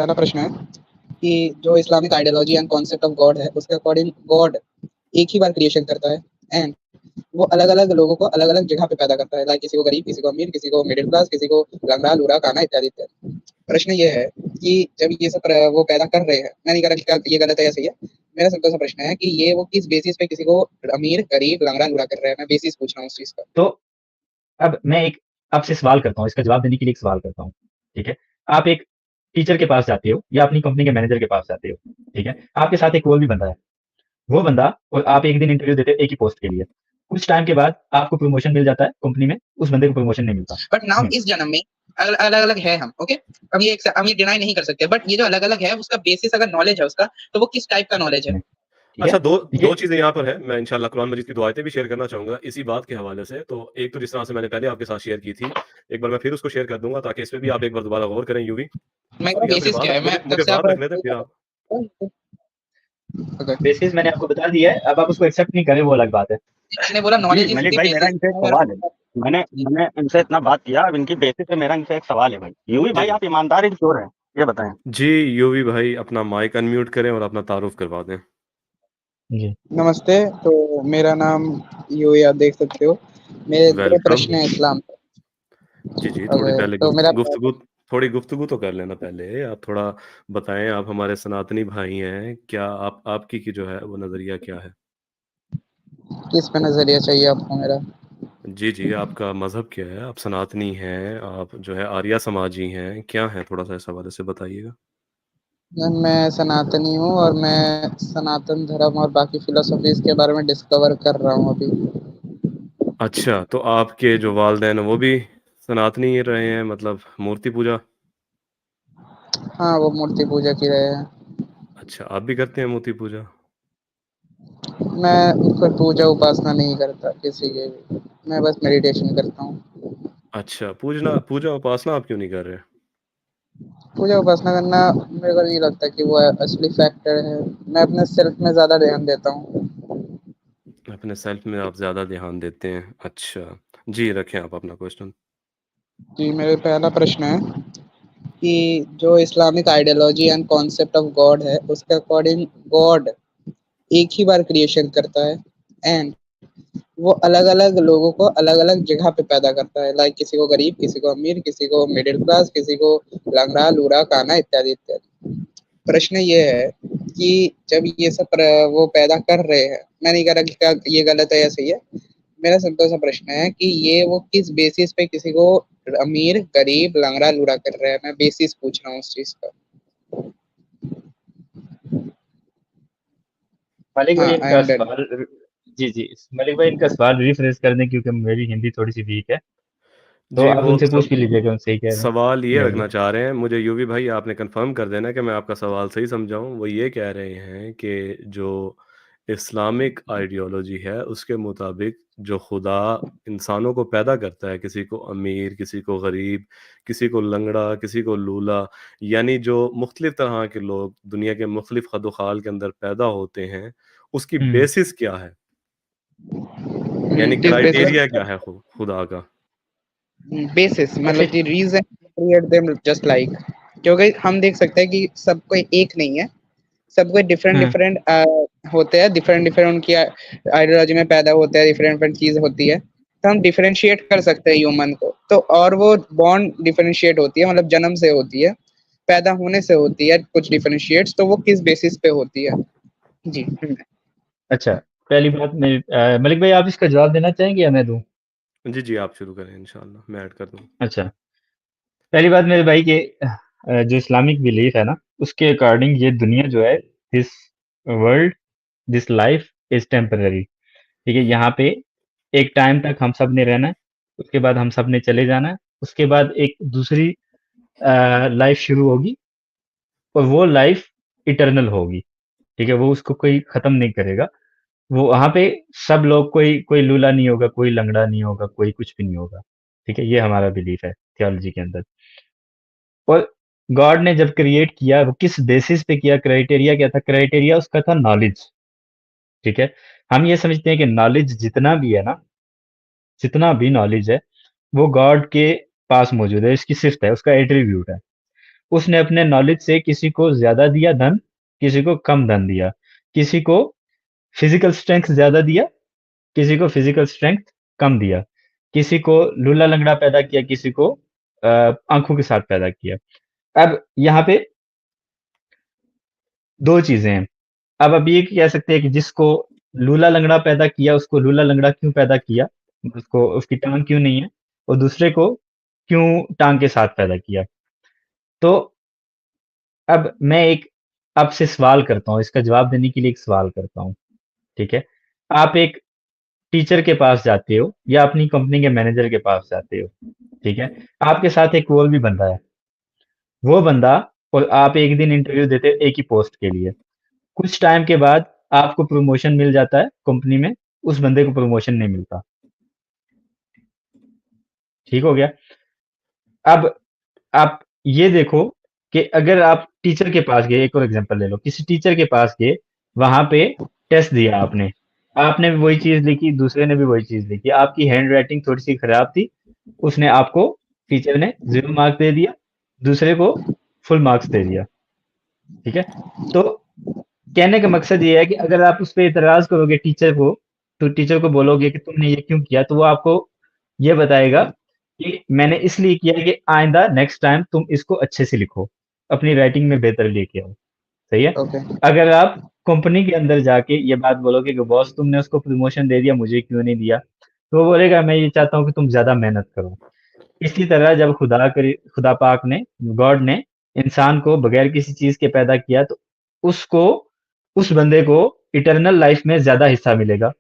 पहला प्रश्न है कि जो Islamic ideology and concept of God है, उसके अकॉर्डिंग गॉड एक ही बार क्रिएशन करता है एंड वो अलग-अलग लोगों को अलग-अलग जगह पे पैदा करता है। लाइक किसी को गरीब, किसी को अमीर, किसी को मिडिल क्लास, किसी को लंगड़ा, लूला, काना इत्यादि इत्यादि। प्रश्न ये है कि जब ये सब वो पैदा कर रहे हैं, मैं नहीं कह रहा कि ये गलत है या सही है। मेरा सिंपल सा प्रश्न है कि ये वो किस बेसिस पे किसी को अमीर, गरीब, लंगड़ा, लूला कर रहे हैं? मैं बेसिस पूछ रहा हूँ उस चीज़ का। तो अब मैं एक आपसे सवाल करता हूँ, इसका जवाब देने के लिए एक सवाल करता हूँ, ठीक है? आप एक टीचर के पास जाते हो या अपनी कंपनी के मैनेजर के पास जाते हो, ठीक है? आपके साथ एक और भी बंदा है, वो बंदा और आप एक दिन इंटरव्यू देते हो एक ही पोस्ट के लिए, कुछ टाइम के बाद आपको प्रमोशन मिल जाता है कंपनी में, उस बंदे को प्रमोशन नहीं मिलता। बट नाउ इस जन्म में अलग-अलग है हम, ओके? हम ये डिनाई नहीं कर सकते, बट ये जो अलग-अलग है उसका बेसिस अगर नॉलेज है उसका, तो वो किस टाइप का नॉलेज है? ठीक है? अच्छा, दो ये दो चीज़ें यहाँ पर है, मैं इंशाल्लाह कुरान मजीद की दो आयतें भी शेयर करना चाहूँगा इसी बात के हवाले से। तो एक तो जिस तरह से मैंने पहले आपके साथ शेयर की थी, एक बार मैं फिर उसको शेयर कर दूँगा ताकि इस पे भी आप एक बार दोबारा गौर करें यूँ भी। मैं अब यहाँ पे बेसिस क्या है? मैं मुझे जब से बात आप रखने दें फिर आप। ओके, बेसिस मैंने आपको बता दिया है, अब आप उसको एक्सेप्ट नहीं करें वो अलग बात है। मैंने बोला नॉलेज जी इज मलिक द भाई, मेरा बेसिस। इनसे एक सवाल है। मैंने इनसे इतना बात किया, अब इनकी बेसिस पे मेरा इनसे एक सवाल है भाई। यूवी भाई, जी। आप ईमानदार इंश्योर हैं? ये बताएं। जी, यूवी भाई अपना माइक अनम्यूट करें और अपना तारुफ करवा दें। जी। नमस्ते, तो मेरा नाम यूवी आप देख सकते हो। मेरे 2 वेलकम। प्रश्न हैं इस्लाम पे। जी, जी, थोड़ी ओके, पहले तो मेरा गुफ्तगू तो कर लेना पहले। आप थोड़ा बताएँ, आप हमारे सनातनी भाई हैं, क्या आपकी की जो है वो नज़रिया क्या है? किस पे नज़रिया चाहिए आपको मेरा? जी, जी, आपका मज़हब क्या है? आप सनातनी हैं, आप जो है आर्य समाजी हैं, क्या हैं? थोड़ा-सा इस हवाले से बताइएगा। मैं सनातनी हूँ और मैं सनातन धर्म और बाकी फिलॉसफीज़ के बारे में डिस्कवर कर रहा हूँ अभी। अच्छा, तो आपके जो वालिदैन वो भी सनातनी ही रहे हैं, मतलब मूर्ति पूजा? हाँ, वो मूर्ति पूजा की रहे हैं। अच्छा, आप भी करते हैं मूर्ति पूजा? मैं कोई पूजा उपासना नहीं करता किसी की भी। मैं बस मेडिटेशन करता हूँ। अच्छा, पूजा उपासना आप क्यों नहीं कर रहे? पूजा उपासना करना मेरे को नहीं लगता कि वो असली फैक्टर है। मैं अपने सेल्फ में ज़्यादा ध्यान देता हूँ। अपने सेल्फ में आप ज़्यादा ध्यान देते हैं। अच्छा, जी, रखें आप अपना क्वेश्चन। जी, मेरा पहला प्रश्न है कि जो Islamic ideology and concept of God है, उसके अकॉर्डिंग गॉड एक ही बार क्रिएशन करता है एंड वो अलग-अलग लोगों को अलग-अलग जगह पे पैदा करता है। लाइक किसी को गरीब, किसी को अमीर, किसी को मिडिल क्लास, किसी को लंगड़ा, लूला, काना इत्यादि इत्यादि। प्रश्न ये है कि जब ये सब वो पैदा कर रहे हैं, मैं नहीं कह रहा कि क्या ये गलत है या सही है। मेरा सिंपल सा प्रश्न है कि ये वो किस बेसिस पे किसी को अमीर, गरीब, लंगड़ा, लूला कर रहे हैं? मैं बेसिस पूछ रहा हूँ उस चीज़ का। मलिक हाँ, भाई आई इनका एम डन। सवाल जी, मलिक भाई इनका सवाल रिफ्रेश कर दें क्योंकि मेरी हिंदी थोड़ी-सी वीक है, तो जी, आप वो उनसे पूछ सब भी लीजिएगा, उनसे ही कह रहे हैं। सवाल ये या रखना चाह रहे हैं, मुझे यूवी भाई आपने कन्फर्म कर देना कि मैं आपका सवाल सही समझा हूँ। वो ये कह रहे हैं कि जो इस्लामिक आइडियोलॉजी है, उसके मुताबिक जो खुदा इंसानों को पैदा करता है, किसी को अमीर, किसी को गरीब, किसी को लंगड़ा, किसी को लूला, यानी जो मुख्तलिफ तरह के लोग दुनिया के मुख्तलिफ खद-ओ-ख़ाल के अंदर पैदा होते हैं, उसकी हुँ, बेसिस क्या है? यानी किस बेसिस क्राइटेरिया क्या है खुदा का? बेसिस जैसे मतलब the reason create them just like, क्योंकि हम देख सकते हैं कि सब कोई एक नहीं है। सब कोई डिफरेंट हुँ, डिफरेंट होते हैं, डिफरेंट डिफरेंट उनकी आइडियोलॉजी में पैदा होते हैं, डिफरेंट डिफरेंट चीज़ होती है। तो हम डिफरेंशिएट कर सकते हैं ह्यूमन को। तो और वो बॉर्न डिफरेंशिएट होती है, मतलब जन्म से होती है, पैदा होने से होती है कुछ डिफरेंशिएट्स, तो वो किस बेसिस पे होती है? जी। अच्छा, पहली बात मलिक भाई आप इसका जवाब देना चाहेंगे या मैं दूँ? जी, जी, आप शुरू करें इंशाल्लाह, मैं ऐड कर दूँ। अच्छा, पहली बात मेरे भाई कि जो इस्लामिक बिलीफ है ना, उसके अकॉर्डिंग ये दुनिया जो है, this world, this life is temporary, ठीक है? यहाँ पे एक टाइम तक हम सब ने रहना है, उसके बाद हम सब ने चले जाना है, उसके बाद एक दूसरी लाइफ शुरू होगी और वो लाइफ इटर्नल होगी, ठीक है? वो उसको कोई ख़त्म नहीं करेगा। वो वहाँ पे सब लोग कोई कोई लूला नहीं होगा, कोई लंगड़ा नहीं होगा, कोई कुछ भी नहीं होगा, ठीक है? ये हमारा बिलीफ है थियोलॉजी के अंदर। और गॉड ने जब क्रिएट किया, वो किस बेसिस पे किया, क्राइटेरिया क्या था? क्राइटेरिया उसका था नॉलेज, ठीक है? हम ये समझते हैं कि नॉलेज जितना भी है ना, जितना भी नॉलेज है, वो गॉड के पास मौजूद है, इसकी सिफ़त है, उसका एट्रिब्यूट है। उसने अपने नॉलेज से किसी को ज़्यादा दिया धन, किसी को कम धन दिया, किसी को फिज़िकल स्ट्रेंथ ज़्यादा दिया, किसी को फिज़िकल स्ट्रेंथ कम दिया, किसी को लूला-लंगड़ा पैदा किया, किसी को आँखों के साथ पैदा किया। अब यहाँ पे 2 चीज़ें हैं। अब आप ये कह सकते हैं कि जिसको लूला-लंगड़ा पैदा किया, उसको लूला-लंगड़ा क्यों पैदा किया? उसको उसकी टाँग क्यों नहीं है? और दूसरे को क्यों टाँग के साथ पैदा किया? तो अब मैं एक आपसे सवाल करता हूँ, इसका जवाब देने के लिए एक सवाल करता हूँ, ठीक है? आप एक टीचर के पास जाते हो या अपनी कंपनी के मैनेजर के पास जाते हो, ठीक है? आपके साथ एक और भी बंदा है। वो बंदा और आप एक दिन इंटरव्यू देते हो एक ही पोस्ट के लिए। कुछ टाइम के बाद आपको प्रमोशन मिल जाता है कंपनी में, उस बंदे को प्रमोशन नहीं मिलता। ठीक हो गया? अब आप ये देखो कि अगर आप टीचर के पास गए, एक और एग्जांपल ले लो, किसी टीचर के पास गए, वहाँ पे टेस्ट दिया आपने। आपने भी वही चीज़ लिखी, दूसरे ने भी वही चीज़ लिखी। आपकी हैंडराइटिंग थोड़ी-सी खराब थी, उसने आपको टीचर ने 0 मार्क्स दे दिया, दूसरे को फुल मार्क्स दे दिया। ठीक है? तो कहने का मकसद ये है कि अगर आप उस पे इतराज़ करोगे टीचर को, तो टीचर को बोलोगे कि तुमने ये क्यों किया, तो वो आपको ये बताएगा कि मैंने इसलिए किया कि आइंदा नेक्स्ट टाइम तुम इसको अच्छे से लिखो, अपनी राइटिंग में बेहतर लेके आओ। सही है? ओके। अगर आप कंपनी के अंदर जाके ये बात बोलोगे कि बॉस तुमने उसको प्रमोशन दे दिया, मुझे क्यों नहीं दिया? तो वो बोलेगा मैं ये चाहता हूँ कि तुम ज़्यादा मेहनत करो। इसी तरह जब खुदा पाक ने, गॉड ने इंसान को बगैर किसी चीज़ के पैदा किया, तो उसको उस बंदे को इटर्नल लाइफ में ज़्यादा हिस्सा मिलेगा,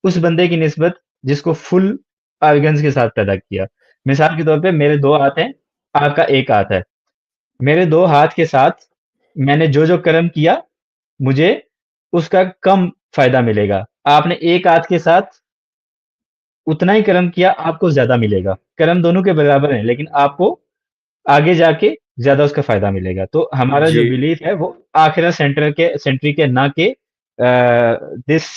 उस बंदे की निस्बत जिसको फुल ऑर्गन्स के साथ पैदा किया। मिसाल के तौर पे मेरे 2 हाथ हैं, आपका 1 हाथ है। मेरे 2 हाथ के साथ मैंने जो-जो कर्म किया, मुझे उसका कम फ़ायदा मिलेगा। आपने 1 हाथ के साथ उतना ही कर्म किया, आपको ज़्यादा मिलेगा। कर्म दोनों के बराबर हैं, लेकिन आपको आगे जाके ज़्यादा उसका फ़ायदा मिलेगा। तो हमारा जो जी। बिलीफ है वो आखिरत सेंट्रिक है, ना कि this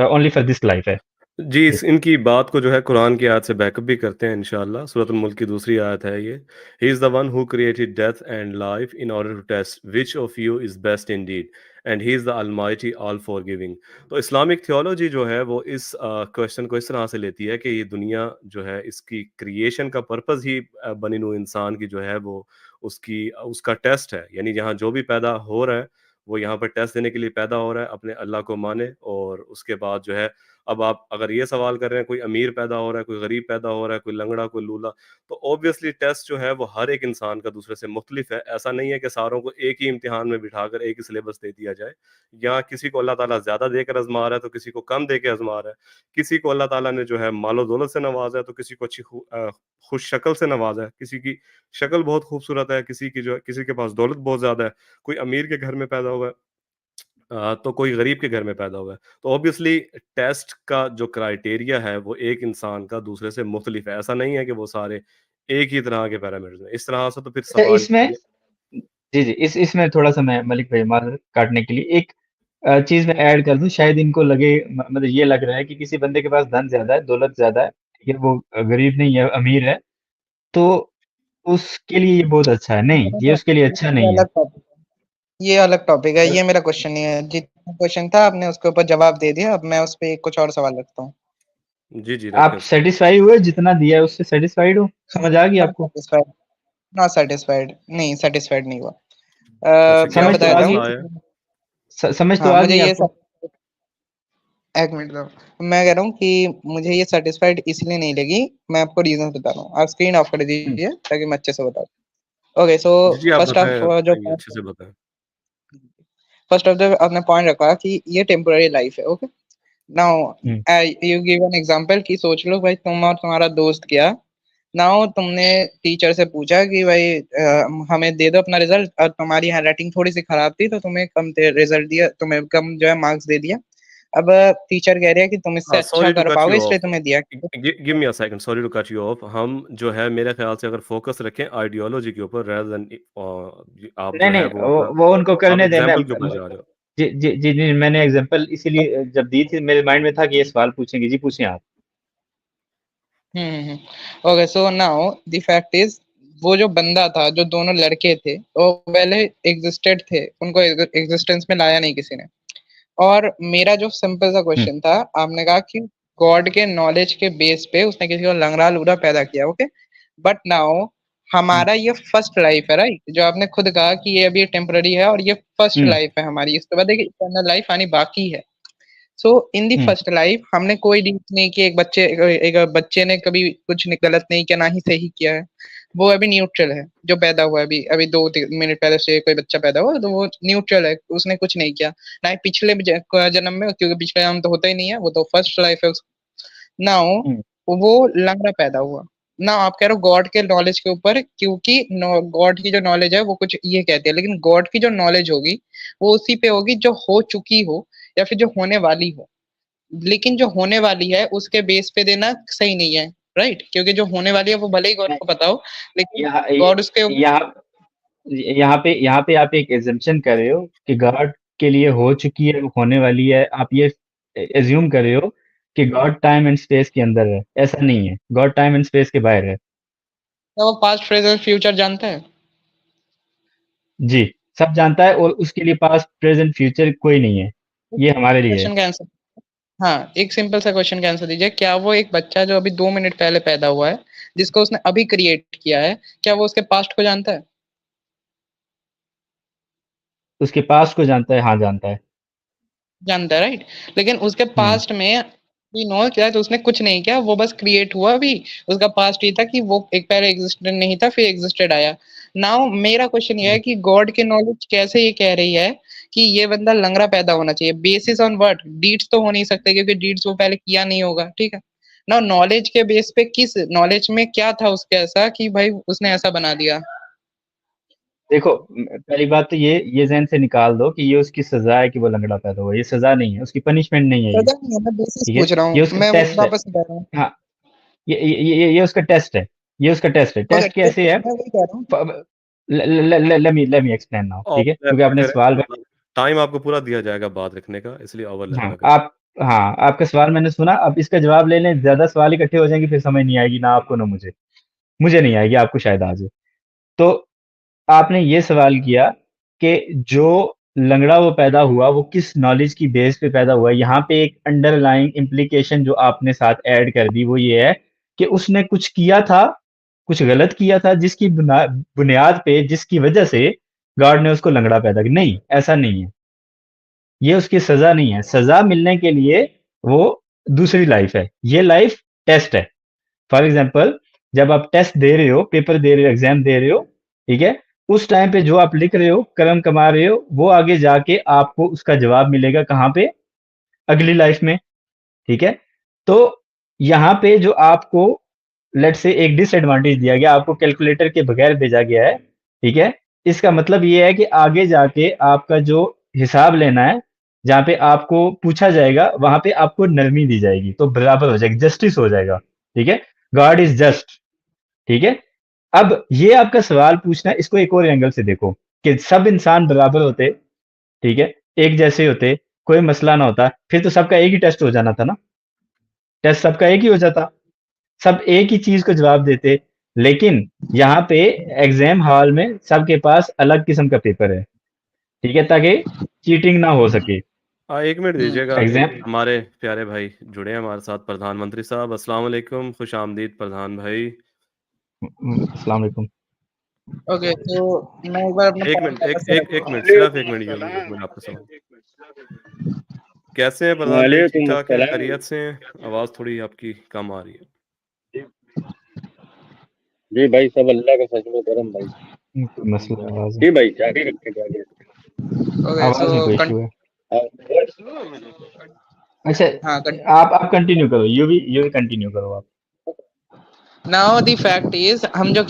only for this life है। जी, जी। इस इनकी बात को जो है कुरान की आयत से बैकअप भी करते हैं इंशाअल्लाह। सूरतुल मुल्क की दूसरी आयत है ये। He is the one who created death and life in order to test which of you is best indeed and he is the Almighty all forgiving. तो इस्लामिक थियोलॉजी जो है वो इस क्वेश्चन को इस तरह से लेती है कि ये दुनिया जो है इसकी क्रिएशन का पर्पज़ ही बनी नूह इंसान की जो है वो उसका टेस्ट है। यानी जहाँ जो भी पैदा हो रहा है, वो यहाँ पर टेस्ट देने के लिए पैदा हो रहा है, अपने अल्लाह को माने और उसके बाद जो है अब आप अगर ये सवाल कर रहे हैं कोई अमीर पैदा हो रहा है, कोई गरीब पैदा हो रहा है, कोई लंगड़ा, कोई लूला, तो ऑब्वियसली टेस्ट जो है वो हर एक इंसान का दूसरे से मुख्तलिफ है। ऐसा नहीं है कि सारों को एक ही इम्तिहान में बिठाकर एक ही सिलेबस दे दिया जाए। या किसी को अल्लाह ताला ज़्यादा देकर आज़मा रहा है, तो किसी को कम देके आज़मा रहा है। किसी को अल्लाह ताला ने जो है मालो-दौलत से नवाज़ा है, तो किसी को खुश शक्ल से नवाज़ा है। किसी की शक्ल बहुत खूबसूरत है, किसी के पास दौलत बहुत ज़्यादा है। कोई अमीर के घर में पैदा हुआ है, तो कोई गरीब के घर में पैदा हुआ है। तो ऑब्वियसली टेस्ट का जो क्राइटेरिया है वो एक इंसान का दूसरे से मुख्तलिफ है। ऐसा नहीं है कि वो सारे एक ही तरह के पैरामीटर्स हैं। इस तरह से तो फिर अच्छा सवाल इसमें ये जी, जी, इसमें थोड़ा-सा मैं मलिक भाई माज़रत काटने के लिए एक चीज़ मैं ऐड कर दूँ, शायद इनको लगे मतलब ये लग रहा है कि किसी बंदे के पास धन ज़्यादा है, दौलत ज़्यादा है, ठीक है? वो गरीब नहीं है, अमीर है, तो उसके लिए ये बहुत अच्छा है। नहीं, ये उसके लिए अच्छा ये नहीं है। अलग टॉपिक है, ये अलग टॉपिक है, ये मेरा क्वेश्चन नहीं है। जितना क्वेश्चन था आपने उसके ऊपर जवाब दे दिया, अब मैं उस पे कुछ और सवाल रखता हूँ। जी, जी, रखें आप उसको। सैटिस्फाई हुए जितना दिया है उससे सैटिस्फाइड हो? समझ आ गई नॉट आपको? सैटिस्फाइड, नॉट सैटिस्फाइड, नहीं सैटिस्फाइड नहीं हुआ। अच्छा, क्या मैं समझ तो बता आ देता गई? हूँ मसला है? समझ तो हाँ, आ मुझे गई ये आपको? 1 मिनट दो। मैं कह रहा हूँ कि मुझे ये सैटिस्फाइड इसलिए नहीं लगी, मैं आपको रीज़न बता रहा हूँ। आप स्क्रीन ऑफ कर हुँ, दीजिए ताकि मैं अच्छे से बता दूँ। ओके, सो जी, जी, आप फर्स्ट ऑफ बताएँ, जो बताएँगे, अच्छे से बताएँ। फर्स्ट ऑफ द आपने पॉइंट रखा कि ये टेम्परेरी लाइफ है, okay. Now hmm, you give an example कि सोच लो भाई तुम और तुम्हारा दोस्त गया। नाउ तुमने टीचर से पूछा कि भाई हमें दे दो अपना रिजल्ट, और तुम्हारी हैंडराइटिंग थोड़ी सी खराब थी तो तुम्हें कम रिजल्ट दिया, तुम्हें कम जो है मार्क्स दे दिया। अब टीचर कह रहे हैं कि तुम इससे अच्छा सॉरी टू कर कट पाओगे यू इसलिए ऑफ। तुम्हें दिया। Give me a second, sorry to cut you off. हम जो है मेरे ख़्याल से अगर फ़ोकस रखें आइडियोलॉजी के ऊपर रेदर देन आप नहीं, जो है नहीं, वो अपना वो उनको आप करने दें। एग्ज़ाम्पल के ऊपर जा रहे हो। जी, जी, जी, जी, मैंने एग्ज़ाम्पल इसीलिए जब दी थी मेरे माइंड में था कि ये सवाल पूछेंगे। जी, पूछें आप। Okay, so now the fact is वो जो बंदा था, जो दोनों लड़के थे, वो पहले एग्जिस्टेड थे, उनको एग्जिस्टेंस में लाया नहीं किसी ने। और मेरा जो सिंपल सा क्वेश्चन था, आपने कहा कि गॉड के नॉलेज के बेस पे उसने किसी को लंगड़ा लूड़ा पैदा किया, ओके, बट नाउ हमारा ये फर्स्ट लाइफ है, राइट? जो आपने खुद कहा कि ये अभी टेम्पररी है और ये फर्स्ट लाइफ है हमारी, इसके बाद एक इटर्नल लाइफ आनी बाकी है। सो इन दी फर्स्ट लाइफ हमने कोई डील नहीं की, एक बच्चे ने कभी कुछ गलत नहीं किया, ना ही सही किया है। वो अभी न्यूट्रल है, जो पैदा हुआ है अभी अभी 2 मिनट पहले से कोई बच्चा पैदा हुआ तो वो न्यूट्रल है, उसने कुछ नहीं किया, ना ही पिछले जन्म में, क्योंकि पिछले जन्म तो होता ही नहीं है, वो तो फर्स्ट लाइफ है। नाउ वो लंगड़ा पैदा हुआ ना, आप कह रहे हो गॉड के नॉलेज के ऊपर, क्योंकि गॉड की जो नॉलेज है वो कुछ ये कहती है, लेकिन गॉड की जो नॉलेज होगी वो उसी पे होगी जो हो चुकी हो या फिर जो होने वाली हो। लेकिन जो होने वाली है उसके बेस पे देना सही नहीं है, राइट? क्योंकि जो होने वाली है वो भले ही गॉड को पता हो, लेकिन गॉड उसके यहाँ पे आप एक एजम्पशन कर रहे हो कि गॉड के लिए हो चुकी है, होने वाली है। आप ये एज्यूम कर रहे हो कि गॉड टाइम एंड स्पेस के अंदर है। ऐसा नहीं है, गॉड टाइम एंड स्पेस के बाहर है। वो पास्ट प्रेजेंट फ्यूचर जानता है। जी, सब जानता है, और उसके लिए पास्ट प्रेजेंट फ्यूचर कोई नहीं है, ये हमारे लिए है। क्वेश्चन का आंसर, हाँ, एक सिंपल सा क्वेश्चन का आंसर दीजिए। क्या वो एक बच्चा जो अभी 2 मिनट पहले पैदा हुआ है, जिसको उसने अभी क्रिएट किया है, क्या वो उसके पास्ट को जानता है? उसके पास्ट को जानता है, हाँ जानता है। जानता है, राइट? लेकिन उसके पास्ट में वी नो क्या, तो उसने कुछ नहीं किया, वो बस क्रिएट हुआ। अभी उसका पास्ट ये था कि वो एक पहले एग्जिस्टेड नहीं था, फिर एग्जिस्टेड आया। नाउ मेरा क्वेश्चन ये है कि गॉड की नॉलेज कैसे ये कह रही है कि ये बंदा लंगड़ा पैदा होना चाहिए? Basis on what? डीड्स तो हो नहीं सकते, क्योंकि डीड्स वो पहले किया नहीं होगा, ठीक है? नाउ नॉलेज के बेस पे, किस नॉलेज में क्या था उसके ऐसा कि भाई उसने ऐसा बना दिया? देखो, पहली बात तो ये ज़हन से निकाल दो कि ये उसकी सजा है कि वो लंगड़ा पैदा हुआ। ये सजा नहीं है, उसकी पनिशमेंट नहीं है ये, पता नहीं है, मैं बेसिस ठीक है? पूछ रहा ये हूँ, उसका मैं टेस्ट है। वापस से कह रहा हूँ। हाँ, ये उसका टेस्ट है। ये उसका टेस्ट है। ओके, टेस्ट कैसे है? मैं वही कह रहा हूँ। लेट मी एक्सप्लेन नाउ, ठीक है? क्योंकि आपने सवाल, टाइम आपको पूरा दिया जाएगा बात रखने का, इसलिए ओवरलैप हाँ ना करें। हाँ, आपका सवाल मैंने सुना, अब इसका जवाब ले लें। ज्यादा सवाल इकट्ठे हो जाएंगे, फिर समझ नहीं आएगी ना आपको ना मुझे नहीं आएगी, आपको शायद आ जाए। तो आपने ये सवाल किया कि जो लंगड़ा वो पैदा हुआ, वो किस नॉलेज की बेस पे पैदा हुआ। यहाँ पे एक अंडरलाइंग इम्प्लीकेशन जो आपने साथ ऐड कर दी, वो ये है कि उसने कुछ किया था, कुछ गलत किया था, जिसकी बुनियाद पे, जिसकी वजह से गॉड ने उसको लंगड़ा पैदा किया। नहीं, ऐसा नहीं है। ये उसकी सजा नहीं है। सजा मिलने के लिए वो दूसरी लाइफ है। ये लाइफ टेस्ट है। फॉर एग्जाम्पल, जब आप टेस्ट दे रहे हो, पेपर दे रहे हो, एग्जाम दे रहे हो, ठीक है, उस टाइम पे जो आप लिख रहे हो, कलम कमा रहे हो, वो आगे जाके आपको उसका जवाब मिलेगा कहाँ पे? अगली लाइफ में, ठीक है? तो यहाँ पे जो आपको, लेट से, एक डिसएडवांटेज दिया गया, आपको कैलकुलेटर के बगैर भेजा गया है, ठीक है? इसका मतलब ये है कि आगे जाके आपका जो हिसाब लेना है, जहाँ पे आपको पूछा जाएगा, वहां पे आपको नरमी दी जाएगी, तो बराबर हो जाएगी, जस्टिस हो जाएगा, ठीक है? गॉड इज जस्ट, ठीक है? अब ये आपका सवाल पूछना, इसको एक और एंगल से देखो कि सब इंसान बराबर होते, ठीक है, एक जैसे होते, कोई मसला ना होता, फिर तो सबका एक ही टेस्ट हो जाना था ना। टेस्ट सबका एक ही हो जाता, सब एक ही चीज को जवाब देते। लेकिन यहाँ पे एग्जाम हॉल में सबके पास अलग किस्म का पेपर है, ठीक है, ताकि चीटिंग ना हो सके। 1 मिनट दीजिएगा, एग्जाम, हमारे प्यारे भाई जुड़े हैं हमारे साथ, प्रधानमंत्री साहब। अस्सलाम वालेकुम, खुश आमदीद प्रधान भाई। अस्सलाम वालेकुम। ओके, तो मैं एक बार अपना एक पॉइंट मिनट, वापस से एक मिनट, सिर्फ 1 मिनट, यूवी, 1 मिनट आपका सवाल। कैसे हैं प्रधान भाई? ठीक ठाक हैं, खैरियत से हैं? आवाज थोड़ी आपकी कम आ रही है। जी भाई, सब अल्लाह का सच में करम भाई। कोई मसला, आवाज जी भाई, जारी रखते जारी। ओके, आवाज में कोई सो इशू है? अच्छा, हाँ, आप कंटिन्यू करो, यू भी कंटिन्यू करो आप। नाउ द फैक्ट इज, आप जो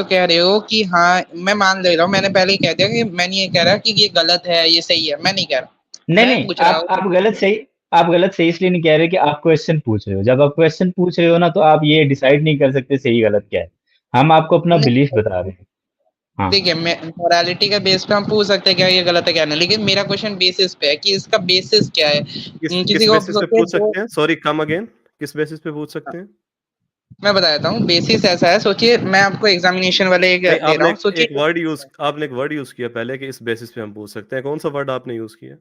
कह रहे हो कि हाँ, मैं मान ले रहा हूँ, मैंने पहले ही कह दिया कि मैं नहीं ये कह रहा कि ये गलत है, ये सही है, मैं नहीं कह रहा। नहीं मैं नहीं, पूछ रहा हूँ, आप गलत सही इसलिए नहीं कह रहे कि आप क्वेश्चन पूछ रहे हो। जब आप क्वेश्चन पूछ रहे हो ना, तो आप ये डिसाइड नहीं कर सकते सही गलत क्या है। हम आपको अपना बिलीफ बता रहे हैं। हाँ, देखिए, मैं मोरालिटी का बेस पे हम पूछ सकते हैं क्या ये गलत है क्या नहीं, लेकिन मेरा क्वेश्चन बेसिस पे है कि इसका बेसिस क्या है। किस किसी किस को बेसिस पे पूछ सकते हैं? सॉरी, कम अगेन, किस बेसिस पे पूछ सकते हैं? मैं बताता हूँ, बेसिस ऐसा है, सोचिए मैं आपको एग्जामिनेशन वाले एक नहीं, दे रहा हूँ, सोचिए आपने एक वर्ड यूज किया पहले कि इस बेसिस पे हम पूछ सकते हैं। कौन सा वर्ड आपने यूज किया?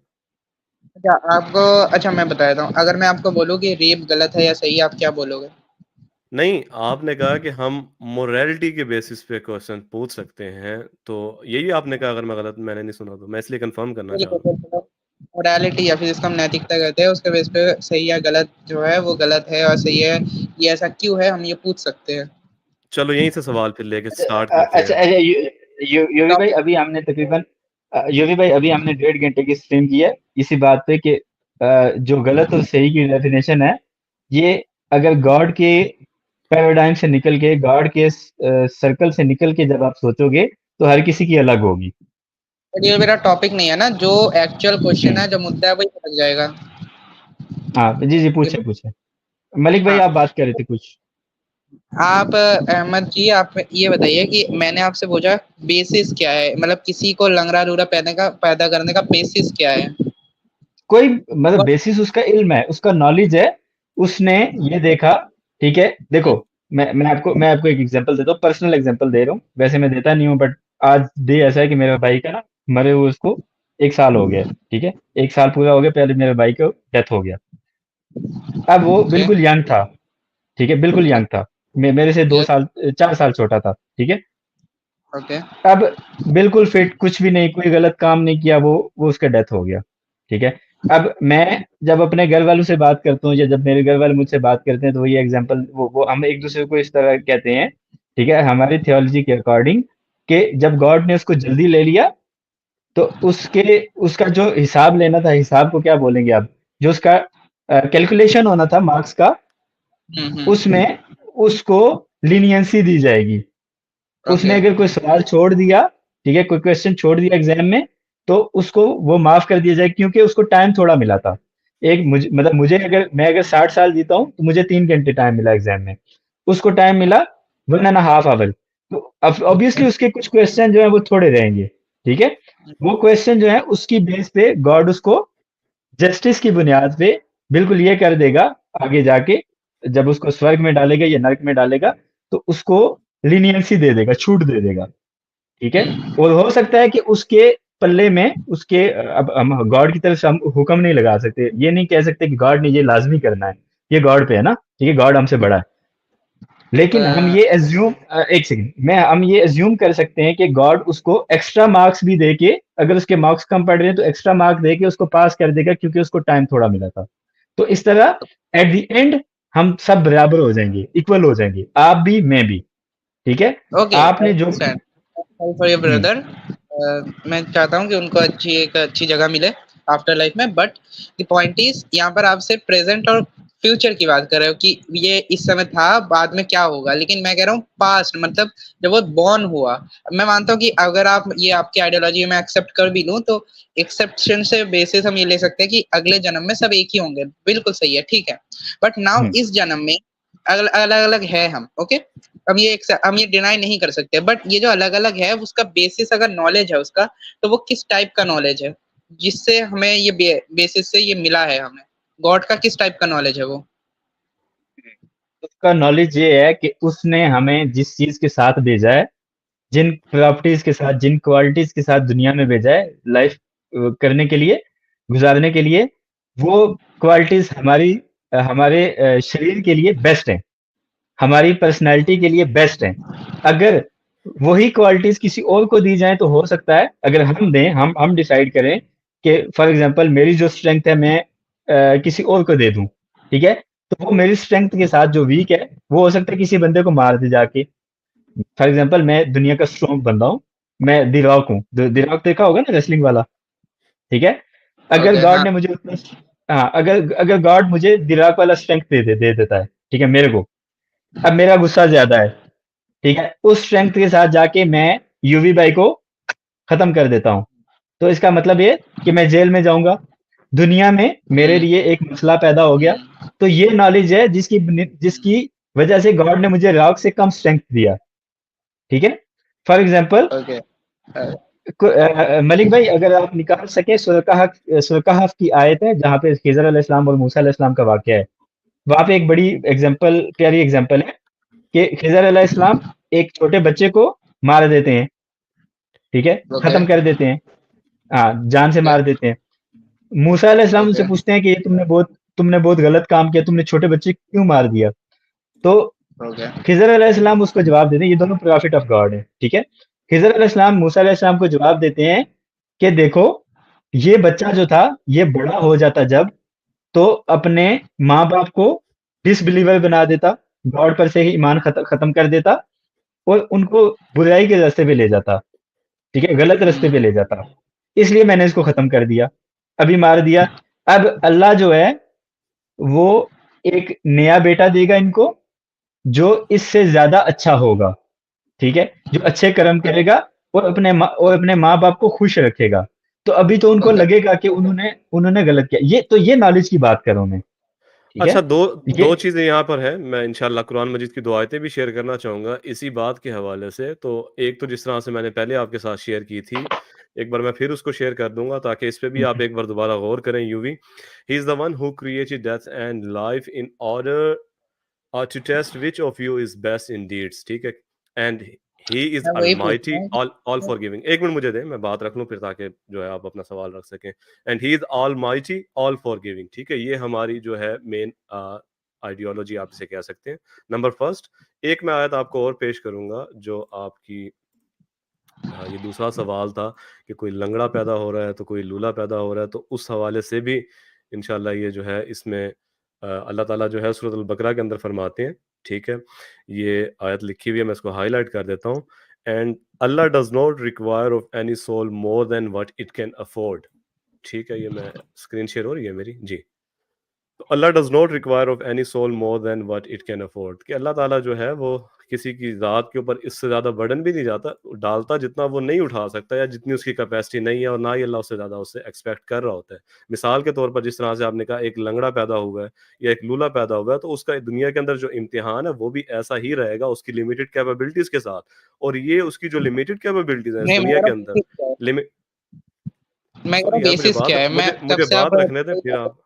अच्छा आपको, अच्छा मैं बताता हूँ, अगर मैं आपको बोलूँ कि रेप गलत है या सही है, आप क्या बोलोगे? नहीं, आपने कहा कि हम मोरालिटी के बेसिस पे क्वेश्चन पूछ सकते हैं, तो यही आपने कहा। अगर मैं गलत, मैंने नहीं सुना तो मैं इसलिए कंफर्म करना चाह रहा हूँ। मोरालिटी या फिर जिसको हम नैतिकता कहते हैं, उसके बेस पे सही या गलत जो है वो गलत है और सही है, ये ऐसा क्यों है, हम ये पूछ सकते हैं। चलो यहीं से सवाल फिर लेके स्टार्ट अच्छा करते अच्छा हैं। अच्छा, यूवी भाई टॉपिक अभी हमने तकरीबन यूवी भाई अभी हमने 1.5 घंटे की स्ट्रीम की है इसी बात पे कि जो गलत और सही की डेफिनेशन है, ये अगर गॉड के पैराडाइम से निकल के, गॉड के सर्कल से निकल के जब आप सोचोगे तो हर किसी की अलग होगी। ये मेरा टॉपिक नहीं है ना, जो एक्चुअल क्वेश्चन है, जो मुद्दा है, वही लग जाएगा। हाँ जी जी, ये पूछे पूछे। मलिक भाई हाँ, आप बात कर रहे थे कुछ। आप अहमद जी, आप ये बताइए कि मैंने आपसे पूछा बेसिस क्या है, मतलब किसी को लंगड़ा लूला पैदा करने का बेसिस क्या है? कोई मतलब बेसिस उसका इल्म है, उसका नॉलेज है, उसने ये देखा। ठीक है, देखो मैं आपको एक एग्जांपल देता हूँ, पर्सनल एग्जांपल दे रहा हूँ, वैसे मैं देता नहीं हूँ, बट आज डे ऐसा है कि मेरे भाई का ना मरे हुए उसको 1 साल हो गया। ठीक है, 1 साल पूरा हो गया, पहले मेरे भाई को डेथ हो गया। अब वो ओके। बिल्कुल यंग था। ठीक है, बिल्कुल यंग था। मेरे से दो यस। साल 4 साल छोटा था। ठीक है, ओके। अब बिल्कुल फिट, कुछ भी नहीं, कोई गलत काम नहीं किया, वो उसका डेथ हो गया। ठीक है, अब मैं जब अपने घर वालों से बात करता हूँ या जब मेरे घर वाले मुझसे बात करते हैं तो ये एग्जांपल वो हम एक दूसरे को इस तरह कहते हैं। ठीक है, हमारी थियोलॉजी के अकॉर्डिंग कि जब गॉड ने उसको जल्दी ले लिया तो उसका जो हिसाब लेना था, हिसाब को क्या बोलेंगे आप, जो उसका कैलकुलेशन होना था मार्क्स का, हम्म। उसमें उसको लीनियंसी दी जाएगी। उसने ओके। अगर कोई सवाल छोड़ दिया, ठीक है, कोई क्वेश्चन छोड़ दिया एग्जाम में, तो उसको वो माफ कर दिया जाए, क्योंकि उसको टाइम थोड़ा मिला था। एक मुझे अगर मैं अगर 60 साल जीता हूँ तो मुझे 3 घंटे टाइम मिला एग्जाम में, उसको टाइम मिला 1.5 आवर। तो अब ऑब्वियसली उसके कुछ क्वेश्चन जो है वो थोड़े रहेंगे। ठीक है, वो क्वेश्चन जो है उसकी बेस पे गॉड उसको जस्टिस की बुनियाद पे बिल्कुल ये कर देगा आगे जाके, जब उसको स्वर्ग में डालेगा या नरक में डालेगा, तो उसको लीनियंसी दे देगा, छूट दे देगा। ठीक है, और हो सकता है कि उसके पल्ले में उसके अब हम गॉड की तरफ से हम हुक्म नहीं लगा सकते, ये नहीं कह सकते कि गॉड ने ये लाजमी करना है, ये गॉड पे है ना। ठीक है, गॉड हमसे बड़ा है, लेकिन हम ये एज्यूम, एक सेकंड, मैं हम ये एज्यूम कर सकते हैं कि गॉड उसको एक्स्ट्रा मार्क्स भी दे के, अगर उसके मार्क्स कम पड़ रहे हैं तो एक्स्ट्रा मार्क्स दे के उसको पास कर देगा, क्योंकि उसको टाइम थोड़ा मिला था। तो इस तरह एट द एंड हम सब बराबर हो जाएंगे, इक्वल हो जाएंगे, आप भी मैं भी। ठीक है, ओके, आपने जो फॉर योर हम्म, ब्रदर। मैं चाहता हूँ कि उनको एक अच्छी जगह मिले आफ्टर लाइफ में, बट द पॉइंट इज, यहाँ पर आपसे प्रेजेंट और फ्यूचर की बात कर रहे हो कि ये इस समय था, बाद में क्या होगा, लेकिन मैं कह रहा हूँ पास्ट, मतलब जब वो बॉर्न हुआ। मैं मानता हूँ कि अगर आप ये आपकी आइडियोलॉजी में एक्सेप्ट कर भी लूँ, तो एक्सेप्शन से बेसिस हम ये ले सकते हैं कि अगले जन्म में सब एक ही होंगे, बिल्कुल सही है, ठीक है। बट नाउ हम्म, इस जन्म में अलग अलग अलग है हम, ओके। हम ये डिनाई नहीं कर सकते, बट ये जो अलग अलग है उसका बेसिस अगर नॉलेज है उसका, तो वो किस टाइप का नॉलेज है जिससे हमें ये बेसिस से ये मिला है हमें, गॉड का किस टाइप का नॉलेज है वो? उसका नॉलेज ये है कि उसने हमें जिस चीज के साथ भेजा है, जिन प्रॉपर्टीज के साथ, जिन क्वालिटीज के साथ दुनिया में भेजा है लाइफ करने के लिए, गुजारने के लिए, वो क्वालिटीज हमारे शरीर के लिए बेस्ट हैं, हमारी पर्सनैलिटी के लिए बेस्ट हैं। अगर वही क्वालिटीज किसी और को दी जाए तो हो सकता है, अगर हम दें, हम डिसाइड करें कि फॉर एग्जांपल मेरी जो स्ट्रेंथ है मैं किसी और को दे दूं। ठीक है, तो वो मेरी स्ट्रेंथ के साथ जो वीक है वो हो सकता है किसी बंदे को मार दे जाके। फॉर एग्जांपल मैं दुनिया का स्ट्रॉन्ग बंदा हूँ, मैं द रॉक हूँ, द रॉक देखा होगा ना, रेसलिंग वाला। ठीक है, अगर ओके। गॉड हाँ। ने मुझे उतना, हाँ, अगर अगर गॉड मुझे द रॉक वाला स्ट्रेंथ दे देता है, ठीक है, मेरे को, अब मेरा गुस्सा ज्यादा है, ठीक है, उस स्ट्रेंथ के साथ जाके मैं यूवी बाई को खत्म कर देता हूँ, तो इसका मतलब ये कि मैं जेल में जाऊंगा, दुनिया में मेरे लिए एक मसला पैदा हो गया। तो ये नॉलेज है जिसकी जिसकी वजह से गॉड ने मुझे रॉक से कम स्ट्रेंथ दिया। ठीक है, फॉर एग्जाम्पल ओके। मलिक भाई अगर आप निकाल सके सुरकहफ की आयत है जहाँ पे खिजर अलैहिस्सलाम और मूसा अलैहिस्सलाम का वाकया है, वहां पे एक बड़ी एग्जाम्पल, प्यारी एग्जाम्पल है कि खिज़र अलैहिस्सलाम एक छोटे बच्चे को मार देते हैं, ठीक है, Okay. खत्म कर देते हैं, जान से मार देते हैं। मूसा अलैहिस्सलाम उनसे Okay. पूछते हैं कि ये तुमने बहुत गलत काम किया, तुमने छोटे बच्चे को क्यों मार दिया? तो Okay. खिज़र अलैहिस्सलाम उसको जवाब देते हैं, ये दोनों प्रॉफिट ऑफ गॉड है, ठीक है। खिज़र अलैहिस्सलाम मूसा अलैहिस्सलाम को जवाब देते हैं कि देखो, ये बच्चा जो था, ये बड़ा हो जाता जब, तो अपने माँ बाप को डिसबिलीवर बना देता, गॉड पर से ही ईमान खत्म कर देता और उनको बुराई के रास्ते पे ले जाता, ठीक है, गलत रास्ते पे ले जाता। इसलिए मैंने इसको खत्म कर दिया, अभी मार दिया। अब अल्लाह जो है वो एक नया बेटा देगा इनको, जो इससे ज्यादा अच्छा होगा, ठीक है, जो अच्छे कर्म करेगा और अपने माँ बाप को खुश रखेगा। तो अभी तो उनको Okay. लगेगा कि उन्होंने गलत किया। ये नॉलेज की बात करूं मैं, ठीक है। अच्छा, दो ये दो चीज़ें यहाँ पर हैं, मैं इंशाल्लाह कुरान मजीद की 2 आयतें भी शेयर करना चाहूँगा इसी बात के हवाले से। तो एक तो जिस तरह से मैंने पहले आपके साथ शेयर की थी, एक बार मैं फिर उसको शेयर कर दूँगा ताकि इस पे भी आप एक बार दोबारा गौर करें यूँ ही। He is the one who created death and life in order to test which of you is best in deeds, ठीक है? एंड ही इज़ मैं वही पूछ अलमाइटी रहा हूँ ऑल फॉरगिविंग। 1 मिनट मुझे दें, मैं बात रख लूँ फिर ताकि जो है आप अपना सवाल रख सकें। And he is Almighty all forgiving, ठीक है? ये हमारी जो है मेन आइडियोलॉजी आप इसे कह सकते हैं। नंबर फर्स्ट, एक मैं आयत आपको और पेश करूँगा जो आपकी ये दूसरा सवाल था कि कोई लंगड़ा पैदा हो रहा है तो कोई लूला पैदा हो रहा है, तो उस हवाले से भी इंशाल्लाह ये जो है इसमें अल्लाह ताला जो है सूरत अल-बकरा के अंदर फरमाते हैं, ठीक है? ये आयत लिखी हुई है, मैं इसको हाइलाइट कर देता हूँ। And Allah does not require of any soul more than what it can afford, ठीक है? ये मैं स्क्रीन शेयर हो रही है मेरी? जी। तो Allah does not require of any soul more than what it can afford, कि अल्लाह ताला जो है वो किसी की ज़ात के ऊपर इससे ज़्यादा बर्डन भी नहीं डालता जितना वो नहीं उठा सकता या जितनी उसकी कैपेसिटी नहीं है, और ना ही अल्लाह उससे ज़्यादा उससे एक्सपेक्ट कर रहा होता है। मिसाल के तौर पर जिस तरह से आपने कहा एक लंगड़ा पैदा हुआ है या एक लूला पैदा हुआ है, तो उसका दुनिया के अंदर जो इम्तिहान है वो भी ऐसा ही रहेगा उसकी लिमिटेड कैपेबिलिटीज़ के साथ, और ये उसकी जो लिमिटेड कैपेबिलिटीज़ हैं इस नहीं, मैं दुनिया कह के रहा हूँ अंदर बेसिस क्या है, लिमिट मैं कह रहा सॉरी हूँ यार, बेसिस क्या है, मैं तब मुझे से आप बात रखने दें फिर आप।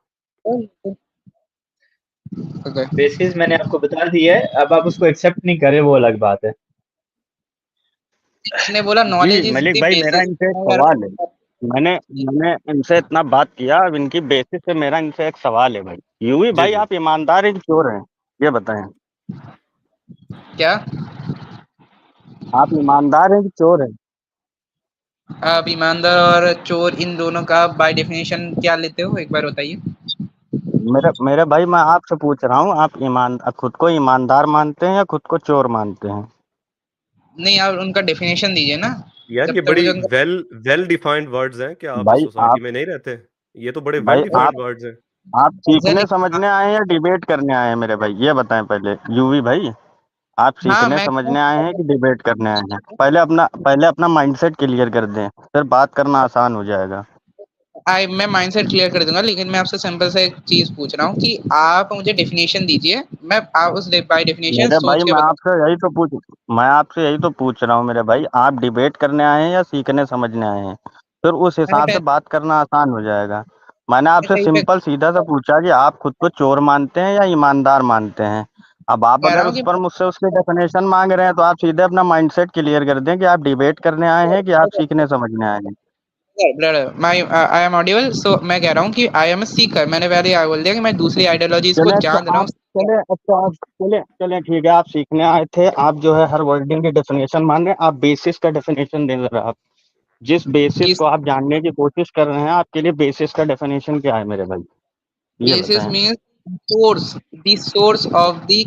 ओके। बेसिस मैंने आपको बता दी है, अब आप उसको एक्सेप्ट नहीं करे वो अलग बात है। आपने बोला जी नॉलेज इज मलिक द भाई, मेरा बेसिस, इनसे एक मैं कह रहा सवाल है। हूँ मैंने मैंने इनसे इतना बात किया, अब इनकी बेसिस पे मेरा इनसे एक सवाल है भाई। यूं जी, भाई, जी। आप ईमानदार हैं कि चोर हैं? ये बताएं। क्या आप ईमानदार हैं कि चोर हैं? आप ईमानदार और चोर इन दोनों का बाय डेफिनेशन क्या लेते हो, एक बार बताइए। मेरे मेरे भाई, मैं आपसे पूछ रहा हूँ, आप खुद को ईमानदार मानते हैं या खुद को चोर मानते हैं? नहीं, आप उनका डेफिनेशन दीजिए ना, यार जब ये तक बड़ी मुझे उनका वेल डिफाइंड वर्ड्स हैं, क्या आप इस भाई सोसाइटी आप में नहीं रहते? ये तो बड़े वेल भाई आप डिफाइंड वर्ड्स हैं। आप सीखने हाँ, समझने आए हैं या डिबेट करने आए हैं मेरे भाई? ये बताएं पहले यूवी भाई, आप हाँ, सीखने मैं समझने आए हैं कि डिबेट करने आए हैं? पहले अपना माइंडसेट क्लियर कर दें, फिर बात करना आसान हो जाएगा। मैं माइंडसेट क्लियर कर दूंगा, लेकिन मैं आपसे सिंपल से एक चीज पूछ रहा हूँ कि आप मुझे डेफिनेशन दीजिए, मैं आप उस बाय डेफिनेशन मेरे भाई, सोच के बता। मैं आपसे यही तो पूछ रहा हूँ मेरे भाई, आप डिबेट करने आए हैं या सीखने समझने आए हैं? फिर उस मैंने हिसाब से पहले बात करना आसान हो जाएगा। मैंने आपसे सही पे सिंपल सीधा सा पूछा कि आप खुद को चोर मानते हैं या ईमानदार मानते हैं। अब आप कह रहा अगर हूँ उस कि पर मुझसे उसकी डेफिनेशन मांग रहे हैं, तो आप सीधे अपना माइंडसेट क्लियर कर दें कि आप डिबेट करने आए हैं कि आप सीखने समझने आए हैं। आई एम ऑडिबल, सो मैं कह रहा हूँ कि आई एम ए सीकर, मैंने पहले बोल दिया कि मैं दूसरी आइडियोलॉजीज को चले अच्छा जान रहा हूँ। आप चले अच्छा आप चले चले ठीक है, आप सीखने आए थे, आप जो है हर वर्डिंग की डेफिनेशन मान रहे हैं। आप बेसिस का डेफिनेशन दे रहे हैं। आप जिस बेसिस कि को आप जानने की कोशिश कर रहे हैं, आपके लिए बेसिस का डेफिनेशन क्या है मेरे भाई? ये basis बताएं। means the source of the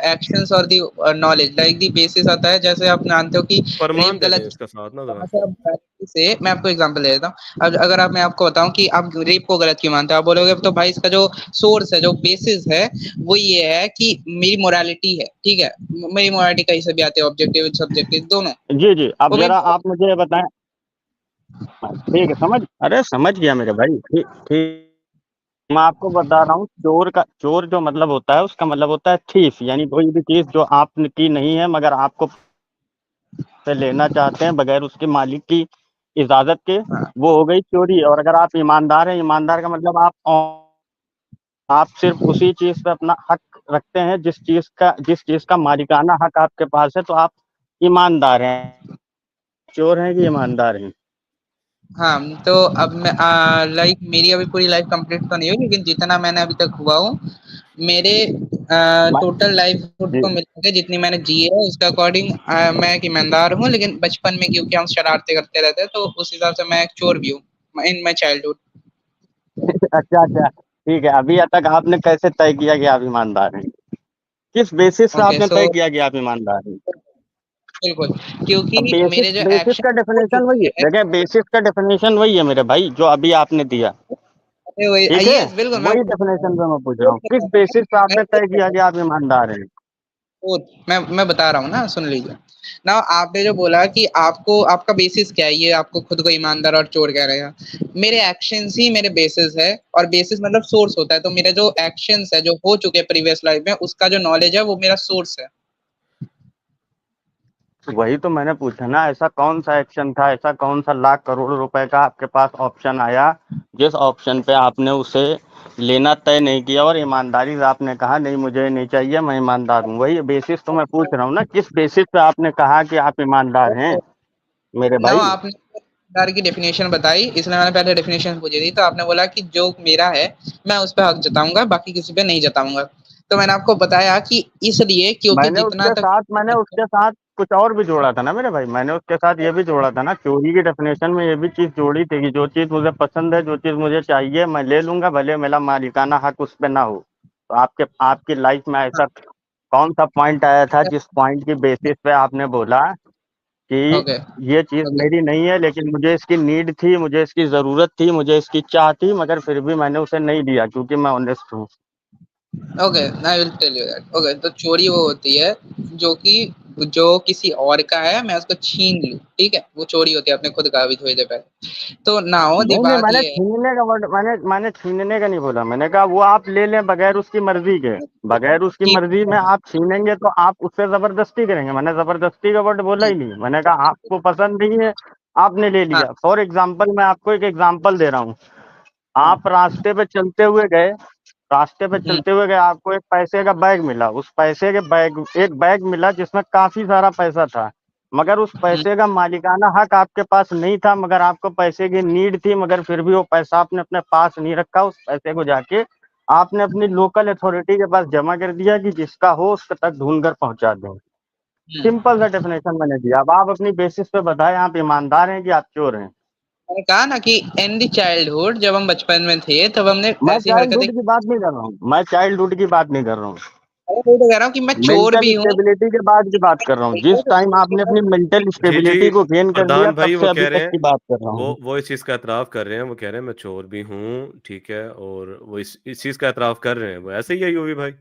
actions or the knowledge, like the basis आता है, जैसे आप जानते हो कि फरमान रेप दे दें गलत इसका साथ ना जरा। कहाँ से, आप गलती से, मैं आपको एग्जांपल दे देता हूँ। अब अगर आप मैं आपको बताऊं कि आप रेप को गलत क्यों मानते हो, आप बोलोगे तो भाई इसका जो सोर्स है, जो बेसिस है, वो ये है कि मेरी मोरालिटी है, ठीक है, मेरी मोरालिटी कहीं से भी आती है, ऑब्जेक्टिव सब्जेक्टिव दोनों, जी जी, अब वो जरा मेरी आप मुझे ये बताएं। ठीक है, समझ गया मेरे भाई। ठीक ठीक, मैं आपको बता रहा हूँ, चोर जो मतलब होता है, उसका मतलब होता है थीफ, यानी कोई भी चीज जो आपकी नहीं है मगर आपको से लेना चाहते हैं बगैर उसके मालिक की इजाजत के, हाँ, वो हो गई चोरी। और अगर आप ईमानदार हैं, ईमानदार का मतलब आप आप सिर्फ उसी चीज पे अपना हक रखते हैं जिस चीज का मालिकाना हक आपके पास है, तो आप ईमानदार हैं। चोर हैं कि ईमानदार हैं? हाँ, तो अब मैं लाइक मेरी अभी पूरी लाइफ कंप्लीट तो नहीं हुई, लेकिन जितना मैंने अभी तक हुआ हूँ, मेरे मैं- टोटल लाइफहुड जी को मिला के जितनी मैंने जी है उसके अकॉर्डिंग मैं एक ईमानदार हूँ, लेकिन बचपन में क्योंकि हम शरारतें करते रहते हैं तो उस हिसाब से मैं एक चोर भी हूँ इन माई चाइल्डहुड। अच्छा अच्छा, ठीक है। अभी तक आपने कैसे तय किया कि आप ईमानदार हैं? किस बेसिस पे ओके, आपने सो तय किया कि आप ईमानदार हैं? बिल्कुल, क्योंकि अब बेसिस मेरे जो बेसिस एक्शन का हो डेफिनेशन वही चुके है, हैं। देखिए बेसिस का डेफिनेशन वही है मेरे भाई जो अभी आपने दिया। अरे वही ठीक है, यस बिल्कुल मैं वही वही बता डेफिनेशन रहा पे मैं पूछ रहा हूँ, किस हूँ बेसिस पे मैं आपने वही तय बता किया रहा कि हूँ आप ईमानदार हैं? मैं बता रहा हूँ ना, सुन लीजिए ना। आपने जो बोला कि आपको आपका बेसिस क्या है, ये आपको खुद को ईमानदार और चोर कह रहे हैं। मेरे एक्शंस ही मेरे बेसिस है, और बेसिस मतलब सोर्स होता है। तो मेरे जो एक्शंस है जो हो चुके प्रीवियस लाइफ में, उसका जो नॉलेज है वो मेरा सोर्स है। वही तो मैंने पूछा ना, ऐसा कौन सा एक्शन था, ऐसा कौन सा लाख करोड़ रुपए का आपके पास ऑप्शन आया जिस ऑप्शन पे आपने उसे लेना तय नहीं किया और ईमानदारी से आपने कहा नहीं मुझे नहीं चाहिए, मैं ईमानदार हूँ? वही बेसिस तो मैं पूछ रहा हूँ ना, किस बेसिस पे आपने कहा कि आप ईमानदार हैं मेरे ना भाई? आपने ईमानदार की डेफिनेशन बताई, इसलिए मैंने पहले डेफिनेशन पूछी थी। तो आपने बोला कि जो मेरा है मैं उस पर हक जताऊंगा, बाकी किसी पे नहीं जताऊंगा। तो मैंने आपको बताया कि इसलिए क्योंकि जितना तक मैंने उसके साथ कुछ और भी जोड़ा था ना मेरे भाई, मैंने उसके साथ ये भी जोड़ा था ना, चोरी की डेफिनेशन में ये भी चीज जोड़ी थी कि जो चीज मुझे पसंद है, जो चीज मुझे चाहिए, मैं ले लूंगा, भले मेरा मालिकाना हक उस पे ना हो। तो आपकी लाइफ में ऐसा कौन सा पॉइंट आया था जिस पॉइंट की बेसिस पे आपने बोला कि ओके ये चीज मेरी नहीं है लेकिन मुझे इसकी नीड थी, मुझे इसकी जरूरत थी, मुझे इसकी चाह थी, मगर फिर भी मैंने उसे नहीं दिया क्योंकि मैं ऑनेस्ट हूँ? Okay, I will tell you that. Okay, तो चोरी वो होती है जो कि जो किसी और का है मैं उसको छीन लूं, ठीक है, वो चोरी होती है। आपने खुद कहा अभी थोड़ी देर पहले। तो नाउ दी नहीं नहीं, बात मैंने ये है छीनने का वर्ड मैंने छीनने का नहीं बोला, मैंने कहा वो आप ले लें बगैर उसकी मर्जी के। बगैर उसकी कि मर्जी में आप छीनेंगे तो आप उससे जबरदस्ती करेंगे, मैंने जबरदस्ती का वर्ड बोला ही नहीं। मैंने कहा आपको पसंद नहीं है, आपने ले हाँ लिया। फॉर एग्जाम्पल मैं आपको एक एग्जाम्पल दे रहा हूँ। हाँ आप रास्ते पे हम्म चलते हुए गए, आपको एक पैसे का बैग मिला, उस पैसे के एक बैग मिला जिसमें काफी सारा पैसा था, मगर उस हम्म पैसे का मालिकाना हक आपके पास नहीं था, मगर आपको पैसे की नीड थी, मगर फिर भी वो पैसा आपने अपने पास नहीं रखा। उस पैसे को जाके आपने अपनी लोकल अथॉरिटी के पास जमा कर दिया कि जिसका हो उसके तक ढूंढ कर पहुंचा दें। सिंपल सा डेफिनेशन मैंने दिया। अब आप अपनी बेसिस पे बताएं, आप ईमानदार हैं कि आप चोर हैं? मैंने कहा ना कि इन दी चाइल्डहुड जब हम बचपन में थे तब हमने मैं ऐसी हरकतें चाइल्डहुड की बात नहीं कर रहा हूँ, मैं चाइल्डहुड की बात नहीं कर रहा हूँ, वही तो कह रहा हूँ कि मैं चोर मेंटल भी हूँ। स्टेबिलिटी के बाद की बात कर रहा हूँ। जिस टाइम आपने अपनी मेंटल जी जी, स्टेबिलिटी को गेन कर लिया प्रधान तब भाई से वो अभी कह रहे तक हैं, की बात कर रहा हूँ। वो इस चीज़ का एतराफ़ कर रहे हैं, वो कह रहे हैं मैं चोर भी हूँ, ठीक है, और वो इस चीज़ का एतराफ़ कर रहे हैं, वो ऐसे ही है यूवी भाई।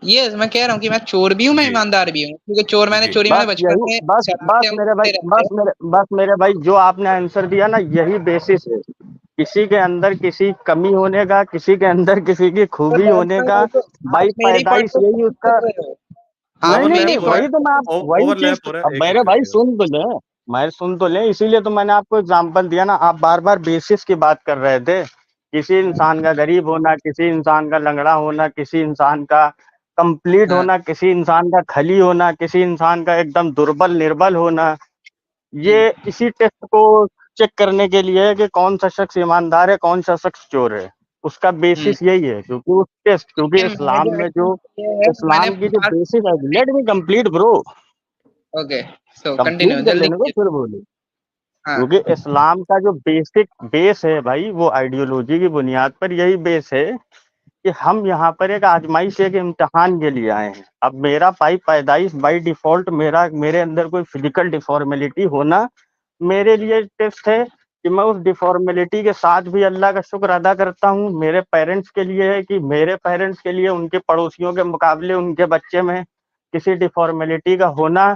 ये मैं कह रहा हूँ कि मैं चोर भी हूँ, मैं जी ईमानदार भी हूँ, क्योंकि जी चोरी मैंने बस बचपन यही, में बस शरारतें हम करते रहते हैं। बस मेरे भाई जो आपने आंसर दिया ना, यही बेसिस है। किसी के अंदर किसी कमी होने का, किसी के अंदर किसी की और खूबी होने डॉक्टर का, वो तो आप भाई मेरे ही पॉइंट पैदाइश को यही चेक उसका। कर रहे हो। आप नहीं नहीं मेरी नहीं, ओवरलैप हो रहा वही तो मैं है, आप वही चीज ओवरलैप हो रहा है, अब एक मेरे मिनट भाई रुकिएगा। सुन तो ले, इसीलिए तो मैंने आपको एग्जांपल दिया ना। आप बार बार बेसिस की बात कर रहे थे, किसी इंसान का गरीब होना, किसी इंसान का लंगड़ा होना, किसी इंसान का कंप्लीट हाँ होना, किसी इंसान का खली होना, किसी इंसान का एकदम दुर्बल निर्बल होना। ये हम्म इसी टेस्ट को चेक करने के लिए है कि कौन सा शख्स ईमानदार है, कौन सा शख्स चोर है। उसका हम्म बेसिस यही है, क्योंकि लेकिन मैंने जो एक्शन किया है मैंने इस्लाम की जो पास्ट बेसिस है। Let me complete bro, okay, so complete continue कर जल्दी लेने को कीजिए। फिर बोले। क्योंकि हाँ इस्लाम का जो बेसिक बेस है भाई, वो आइडियोलॉजी की बुनियाद पर यही बेस है कि हम यहाँ पर एक आजमाइश, एक इम्तिहान के लिए आए हैं। अब मेरा भाई पैदाइश बाई डिफॉल्ट मेरे अंदर कोई फिजिकल डिफॉर्मेलिटी होना मेरे लिए टेस्ट है कि मैं उस डिफॉर्मेलिटी के साथ भी अल्लाह का शुक्र अदा करता हूँ। मेरे पेरेंट्स के लिए है कि मेरे पेरेंट्स के लिए उनके पड़ोसियों के मुकाबले उनके बच्चे में किसी डिफॉर्मेलिटी का होना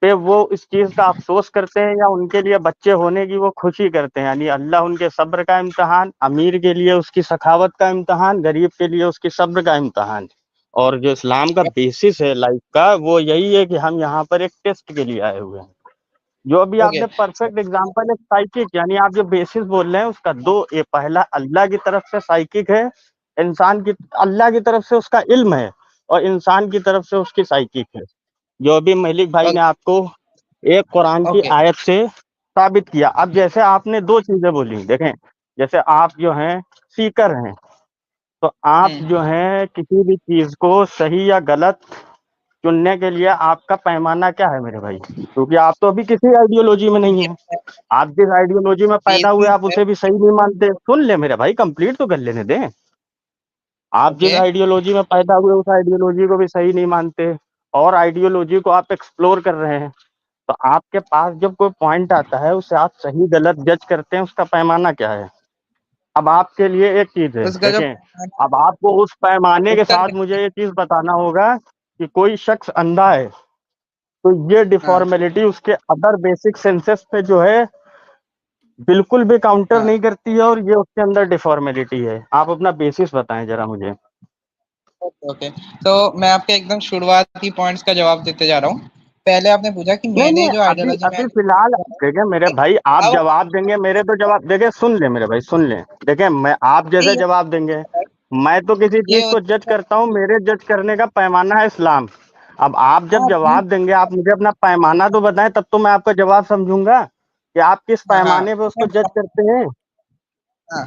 पे वो इस चीज का अफसोस करते हैं, या उनके लिए बच्चे होने की वो खुशी करते हैं। यानी अल्लाह उनके सब्र का इम्तहान, अमीर के लिए उसकी सखावत का इम्तहान, गरीब के लिए उसकी सब्र का इम्तहान। और जो इस्लाम का बेसिस है लाइफ का, वो यही है कि हम यहाँ पर एक टेस्ट के लिए आए हुए हैं। जो अभी ओके आपने परफेक्ट एग्जांपल है साइकिक, यानी आप जो बेसिस बोल रहे हैं उसका दो, ये पहला अल्लाह की तरफ से साइकिक है, इंसान की अल्लाह की तरफ से उसका इल्म है और इंसान की तरफ से उसकी साइकिक है, जो अभी मलिक भाई ने आपको एक कुरान की ओके आयत से साबित किया। अब जैसे आपने दो चीजें बोली, देखें जैसे आप जो हैं सीकर हैं, तो आप जो हैं किसी भी चीज को सही या गलत चुनने के लिए आपका पैमाना क्या है मेरे भाई? क्योंकि आप तो अभी किसी आइडियोलॉजी में नहीं है, आप जिस आइडियोलॉजी में पैदा हुए आप उसे भी सही नहीं मानते। सुन ले मेरे भाई, कंप्लीट तो कर लेने दें। आप जिस ओके आइडियोलॉजी में पैदा हुए उस आइडियोलॉजी को भी सही नहीं मानते और आइडियोलॉजी को आप एक्सप्लोर कर रहे हैं, तो आपके पास जब कोई पॉइंट आता है उसे आप सही गलत जज करते हैं, उसका पैमाना क्या है? अब आपके लिए एक चीज है, उसका जो देखें अब आपको उस पैमाने के उत्तर साथ मुझे ये चीज बताना होगा कि कोई शख्स अंधा है तो ये डिफॉर्मेलिटी उसके अदर बेसिक सेंसेस पे जो है बिल्कुल भी काउंटर नहीं करती है और ये उसके अंदर डिफॉर्मेलिटी है। आप अपना बेसिस बताएं जरा मुझे। ओके तो मैं आपके एकदम शुरुआती पॉइंट्स का जवाब देते जा रहा हूँ। पहले आपने पूछा कि नहीं मैंने नहीं, जो अभी आइडियोलॉजी अभी फिलहाल देखिए मेरे भाई, आप अब जवाब देंगे मेरे तो जवाब देखिए, सुन ले मेरे भाई सुन ले, देखिए मैं आप जैसे नहीं जवाब देंगे, मैं तो किसी ये चीज को जज करता हूँ, मेरे जज करने का पैमाना है इस्लाम। अब आप जब जवाब देंगे आप मुझे अपना पैमाना तो बताएं, तब तो मैं आपका जवाब समझूंगा कि आप किस पैमाने पे उसको जज करते हैं। हाँ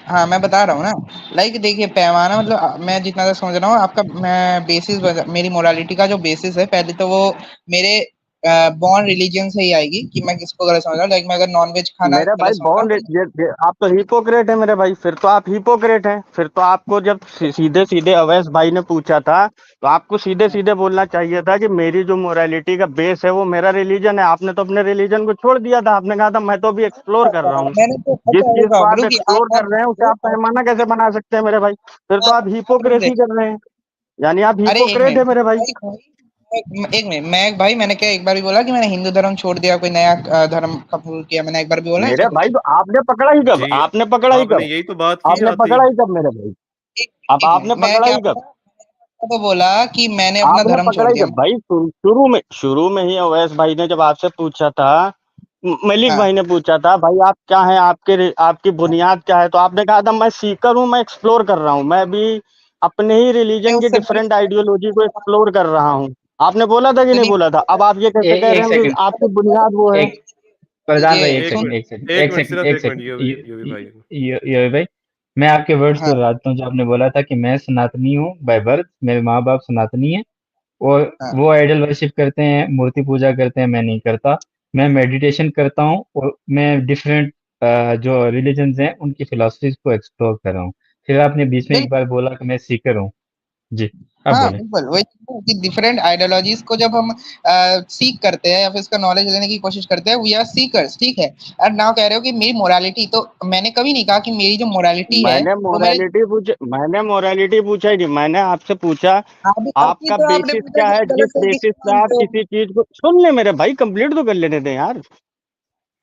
हाँ मैं बता रहा हूँ ना। लाइक देखिए पैमाना मतलब मैं जितना तक समझ रहा हूँ आपका, मैं बेसिस मेरी मोरालिटी का जो बेसिस है, पहले तो वो मेरे बॉर्न रिलीजन से ही आएगी कि मैं किसको गलत समझ रहा हूँ। लाइक मैं अगर नॉनवेज खाना मेरे भाई गलत समझ रहा बॉन्ड हूँ ये आप तो हिपोक्रेट है मेरे भाई, फिर तो आप हिपोक्रेट हैं। फिर तो आपको जब सीधे सीधे अवैस भाई ने पूछा था तो आपको सीधे सीधे बोलना चाहिए था कि मेरी जो मोरालिटी का बेस है वो मेरा रिलीजन है। आपने तो अपने रिलीजन को छोड़ दिया था, आपने कहा था मैं तो अभी एक्सप्लोर कर रहा हूँ। मैंने तो जिस अच्छा चीज को आप रुकिए एक्सप्लोर कर रहे हैं उसे आप आप पैमाना कैसे बना सकते हैं मेरे भाई? फिर तो आप रुक हिपोक्रेसी कर रहे हैं, यानी आप अरे एक हिपोक्रेट है मिनट मेरे भाई। एक मिनट भाई मैंने क्या एक बार भी बोला कि मैंने हिंदू धर्म छोड़ दिया, कोई नया धर्म कबूल किया? मैंने एक बार भी बोला मेरे ऐसा भाई कुछ? तो आपने पकड़ा ही कब, जी, आपने पकड़ा ही आपने कब, यही तो बात की आपने आती। पकड़ा ही कब मेरे भाई? अब एक आपने मिनट मैं पकड़ा क्या ही कब? बोला? तो बोला कि मैंने अपना आपने धर्म पकड़ा छोड़ ही दिया। जब भाई शुरू में ही अवैस भाई ने जब आपसे पूछा था, मलिक हाँ भाई ने पूछा था भाई आप क्या हैं, आपकी बुनियाद क्या है, तो आपने कहा था मैं सीकर हूँ, मैं एक्सप्लोर कर रहा हूँ, मैं भी अपने ही मैं रिलीजन की उससे डिफरेंट आइडियोलॉजी को एक्सप्लोर कर रहा हूँ। आपने बोला था कि नहीं सुनिए बोला था? अब आप ये कैसे कह एक रहे हैं कि सेकंड, आपकी बुनियाद वो है? एक प्रधान भाई, ये एक एक सेकंड, मिनट, एक सेकंड, एक एक मिनट, सेकंड, सिर्फ एक एक मिनट, यूवी भाई। सेकंड, ये भाई, मैं आपके वर्ड्स को हाँ दोहराता हूँ। जो आपने बोला था कि मैं सनातनी हूँ बाय बर्थ, मेरे माँ बाप सनातनी है और हाँ वो आइडल वर्शिप करते हैं, मूर्ति पूजा करते हैं, मैं नहीं करता। मैं मेडिटेशन करता हूँ और मैं डिफरेंट जो रिलीजन्स हैं उनकी फिलोसफीज को एक्सप्लोर कर रहा हूँ। फिर आपने बीच में एक बिल्कुल। बार बोला कि मैं सीकर हूँ। जी, आप हाँ बोले। बिल्कुल वही तो कि डिफरेंट आइडियोलॉजीज को जब हम सीख करते हैं या फिर इसका नॉलेज लेने की कोशिश करते हैं, वी आर सीकर्स, ठीक है। और नाउ कह रहे हो कि मेरी मोरालिटी, तो मैंने कभी नहीं कहा कि मेरी जो मोरालिटी है वो मेरे मैंने मोरालिटी पूछा ही नहीं, मैंने आपसे पूछा अभी आपका तो आपने बेसिस पूछा क्या कि है, आप गलत जिस तरीके बेसिस से पे आप मानते हो। किसी चीज को सुन ले मेरे भाई, कंप्लीट तो कर लेने दें यार।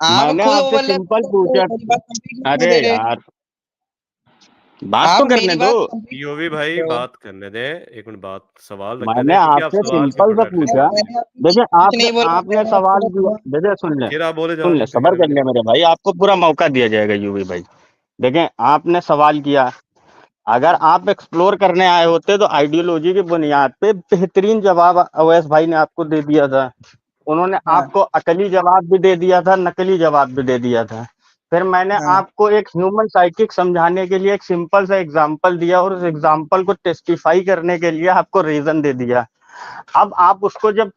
आप मैंने खुद आपसे ओवरलैप सिंपल करते हो, पूछा, मेरी बात कंप्लीट नहीं होने अरे दे रहे। यार बात तो आप करने मेरी दो। बात कंप्लीट यूवी नहीं भाई करते हो। बात करने दें, एक मिनट बात सवाल रखने मैंने दें, क्योंकि आप आपसे सवाल के सिंपल ऊपर सा बैठ रहे हैं पूछा, यूवी भाई। मैंने आपसे देखिए कुछ आपने नहीं बोला, आपने मैंने सवाल आपको किया, देखिए फिर आप बोले सुन जवाब ले, देते सबर करेंगे कर ले मेरे। मेरे भाई, आपको पूरा मौका दिया जाएगा यूवी भाई। देखें आपने सवाल किया, अगर आप एक्सप्लोर करने आए होते तो आइडियोलॉजी की बुनियाद पे बेहतरीन जवाब अवैस भाई ने आपको दे दिया था। उन्होंने हाँ आपको अकली जवाब भी दे दिया था, नकली जवाब भी दे दिया था। फिर मैंने हाँ आपको एक ह्यूमन साइकिक समझाने के लिए एक सिंपल सा एग्जांपल दिया और उस एग्जांपल को टेस्टिफाई करने के लिए आपको रीजन दे दिया। अब आप उसको जब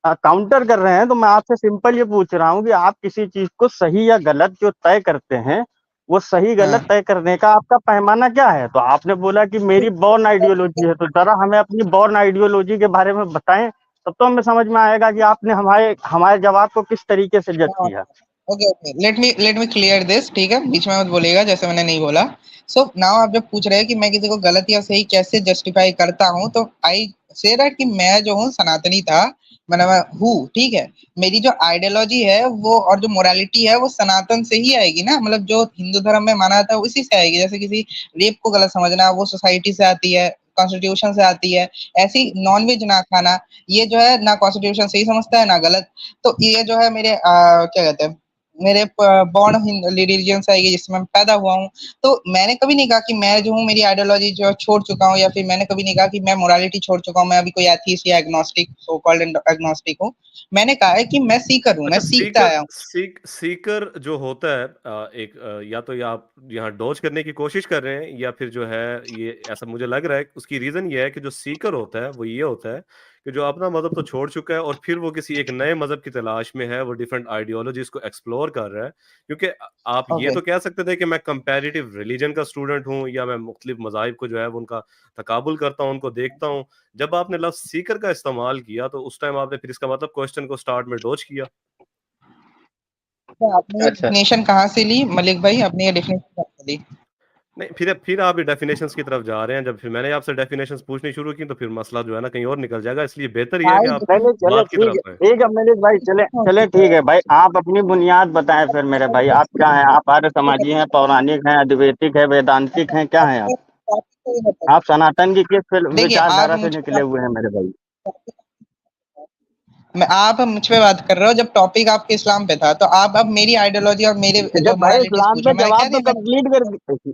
काउंटर कर रहे हैं तो मैं आपसे सिंपल ये पूछ रहा हूँ कि आप किसी चीज को सही या गलत जो तय करते हैं, वो सही हाँ गलत तय करने का आपका पैमाना क्या है? तो आपने बोला कि मेरी बॉर्न आइडियोलॉजी है, तो जरा हमें अपनी बॉर्न आइडियोलॉजी के बारे में बताएं, तब तो हमें समझ में आएगा कि आपने हमारे हमारे जवाब को किस तरीके से जज हाँ किया। Okay okay let me clear this, ठीक है, बीच में मत बोलिएगा जैसे मैंने नहीं बोला। सो नाउ आप जब पूछ रहे हैं कि मैं किसी को गलत या सही कैसे जस्टिफाई करता हूँ, तो आई से दैट कि मैं जो हूँ सनातनी था, मैंने मैं हूँ, ठीक है। मेरी जो आइडियोलॉजी है वो और जो मोरालिटी है वो सनातन से ही आएगी ना, मतलब जो हिंदू धर्म में माना था उसी से आएगी। जैसे किसी रेप को गलत समझना वो सोसाइटी से आती है, कॉन्स्टिट्यूशन से आती है। ऐसी नॉनवेज ना खाना, ये जो है ना कॉन्स्टिट्यूशन सही समझता है ना गलत। तो ये जो है मेरे क्या कहते हैं मेरे बॉर्न रिलीजन से आएगी जिसमें मैं पैदा हुआ हूँ, तो मैंने कभी नहीं कहा कि मैं जो हूँ मेरी आइडियोलॉजी जो है छोड़ चुका हूँ, या फिर मैंने कभी नहीं कहा कि मैं मोरालिटी छोड़ चुका हूँ, मैं अभी कोई एथीस्ट या एग्नोस्टिक सो कॉल्ड एग्नोस्टिक हूँ। मैंने कहा है कि मैं सीकर हूँ, मैं अच्छा, सीखता आया हूँ। सीकर जो होता है या तो या आप यहाँ डॉज करने की कोशिश कर रहे हैं, या फिर जो है ये ऐसा मुझे लग रहा है कि उसकी रीजन ये है कि जो सीकर होता है वो ये होता है कि जो अपना मजहब तो छोड़ चुका है और फिर वो किसी एक नए मजहब की तलाश में है, वो डिफरेंट आइडियोलॉजीज को एक्सप्लोर कर रहा है। क्योंकि आप ये ओके, तो कह सकते थे कि मैं कंपैरेटिव रिलीजन का स्टूडेंट हूँ, या मैं मुख्तलिफ मज़ाहिब को जो है वो उनका तकाबुल करता हूँ, उनको देखता हूँ। जब आपने लफ्ज सीकर का इस्तेमाल किया तो उस टाइम आपने फिर इसका मतलब क्वेश्चन को स्टार्ट में डॉज किया। तो आपने ये अच्छा डेफिनेशन कहाँ से ली मलिक भाई? आपने ये डेफिनेशन कहाँ से ली? नहीं, फिर आप डेफिनेशंस की तरफ जा रहे हैं। जब फिर मैंने आपसे डेफिनेशंस पूछनी शुरू की तो फिर मसला जो है ना कहीं और निकल जाएगा, इसलिए बेहतर ये है कि भाई आप चले चले बात की ठीक तरफ आए। है, ठीक है मलिक भाई, चले ठीक है भाई, आप अपनी बुनियाद बताएं फिर मेरे भाई, आप क्या हैं? आप आर्य समाजी हैं, पौराणिक हैं, अद्वैतिक है, वेदांतिक हैं, क्या हैं आप? आप सनातन की किस देखिए, आप विचारधारा से मुझ निकले हुए हैं मेरे भाई? आप मुझ पे बात कर रहे हो, जब टॉपिक आपके इस्लाम पे था, तो आप अब मेरी आइडियोलॉजी और मेरे जो जब भाई मोरालिटीज इस्लाम पूछ पे रहे हो, मैंने क्या जवाब तो दिया? मैंने कंप्लीट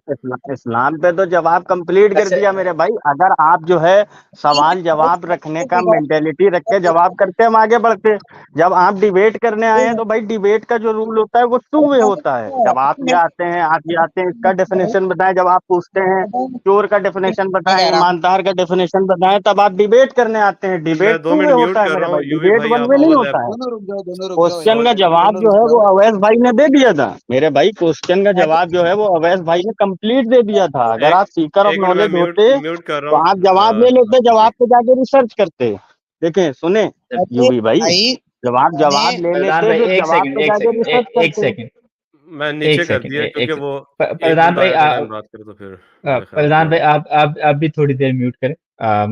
कर इस्लाम पे तो जवाब कंप्लीट कर अच्छा दिया मेरे भाई। अगर आप जो है सवाल जवाब रखने का मेंटेलिटी रख के जवाब करते, हम आगे बढ़ते। जब आप डिबेट करने आए हैं तो भाई डिबेट का जो रूल होता है वो टू वे होता है। जब आप ये आते हैं, आप ये आते हैं, इसका डेफिनेशन बताएं। जब आप पूछते हैं चोर का डेफिनेशन मैं बताएं, कह रहा हूँ, ईमानदार का डेफिनेशन बताएं, तब आप डिबेट करने आते हैं। मैं debate 2 two way minute mute होता है कर मेरे रहा हूँ। भाई, यूवी डिबेट भाई वन आप वे नहीं होता ओवरलैप है। दोनों रुक जाओ क्वेश्चन का दोनों जवाब जो है वो अवैस भाई ने दे दिया था मेरे भाई। क्वेश्चन का जवाब जो है वो अवैस भाई ने कंप्लीट दे दिया था। अगर एक आप सीकर ऑफ एक मिनट, मैं नॉलेज म्यूट होते म्यूट कर रहा तो आप जवाब ले हूँ। लेते, जी, जवाब पे जाके रिसर्च करते। देखें सुने अरे यूवी भाई, भाई, जवाब ले प्रधान लेते, भाई फिर एक जवाब सेकंड पे एक जाके सेकंड रिसर्च एक करते। सेकंड मैं एक नीचे कर सेकंड दिया एक क्योंकि वो एक प्रधान बंदा भाई एट अ टाइम बात करे तो फिर मेरे ख्याल से प्रधान भाई वो आप भी थोड़ी देर म्यूट करें।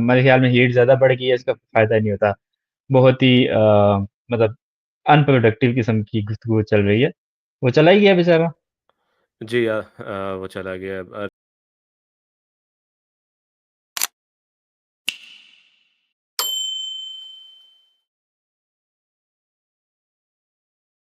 मेरे ख्याल में हीट ज्यादा बढ़ गई है, इसका फायदा नहीं होता। बहुत ही मतलब अनप्रोडक्टिव किस्म की गुफ्तगू चल रही है। वो चला ही गया बेचारा। जी वो चला गया।